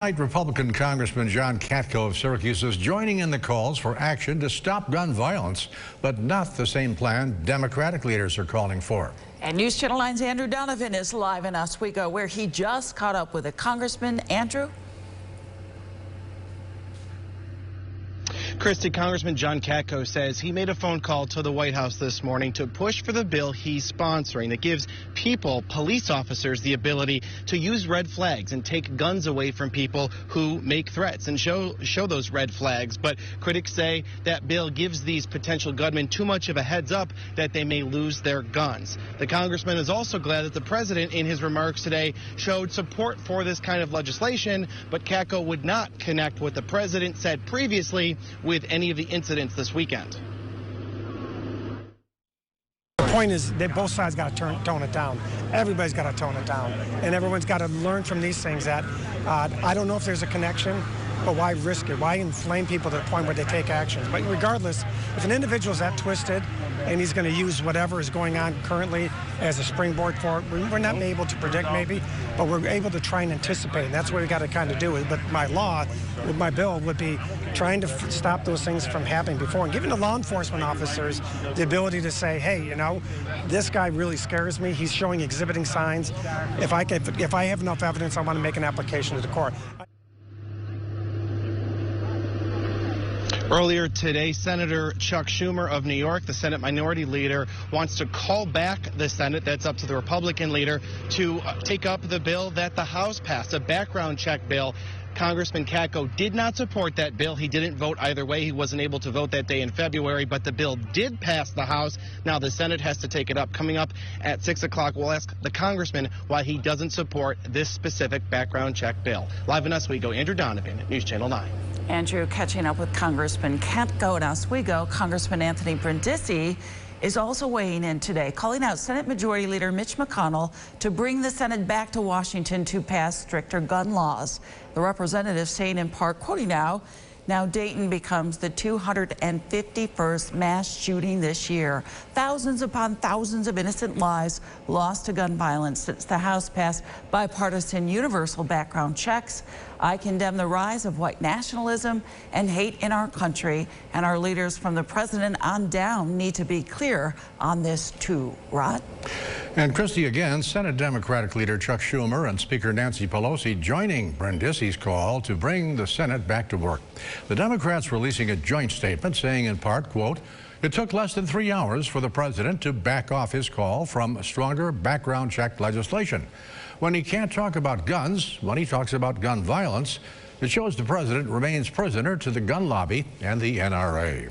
Tonight, Republican Congressman John Katko of Syracuse is joining in the calls for action to stop gun violence, but not the same plan Democratic leaders are calling for. And News Channel 9's Andrew Donovan is live in Oswego, where he just caught up with a congressman. Andrew? Christy, Congressman John Katko says he made a phone call to the White House this morning to push for the bill he's sponsoring that gives people, police officers, the ability to use red flags and take guns away from people who make threats and show those red flags. But critics say that bill gives these potential gunmen too much of a heads up that they may lose their guns. The congressman is also glad that the president, in his remarks today, showed support for this kind of legislation, but Katko would not connect what the president said previously with any of the incidents this weekend. The point is that both sides got to tone it down. Everybody's got to tone it down. And everyone's got to learn from these things that I don't know if there's a connection, but why risk it? Why inflame people to the point where they take actions? But regardless, if an individual's that twisted and he's going to use whatever is going on currently as a springboard for it, we're not able to predict maybe, but we're able to try and anticipate. And that's what we got to kind of do. But my law, with my bill, would be trying to stop those things from happening before and giving the law enforcement officers the ability to say, hey, you know, this guy really scares me. He's showing exhibiting signs. If I have enough evidence, I want to make an application to the court. Earlier today, Senator Chuck Schumer of New York, the Senate Minority Leader, wants to call back the Senate, that's up to the Republican leader, to take up the bill that the House passed, a background check bill. Congressman Katko did not support that bill. He didn't vote either way. He wasn't able to vote that day in February, but the bill did pass the House. Now the Senate has to take it up. Coming up at 6 o'clock, we'll ask the congressman why he doesn't support this specific background check bill. Live in Oswego, Andrew Donovan, News Channel 9. Andrew, catching up with Congressman Katko in Oswego. Congressman Anthony Brindisi is also weighing in today, calling out Senate Majority Leader Mitch McConnell to bring the Senate back to Washington to pass stricter gun laws. The representative saying in part, quoting now Dayton becomes the 251st mass shooting this year. Thousands upon thousands of innocent lives lost to gun violence since the House passed bipartisan universal background checks. I condemn the rise of white nationalism and hate in our country, and our leaders from the president on down need to be clear on this too. Rod? And Christy, again, Senate Democratic leader Chuck Schumer and Speaker Nancy Pelosi joining Brindisi's call to bring the Senate back to work. The Democrats releasing a joint statement saying in part, quote, it took less than 3 hours for the president to back off his call from stronger background check legislation. When he can't talk about guns, when he talks about gun violence, it shows the president remains prisoner to the gun lobby and the NRA.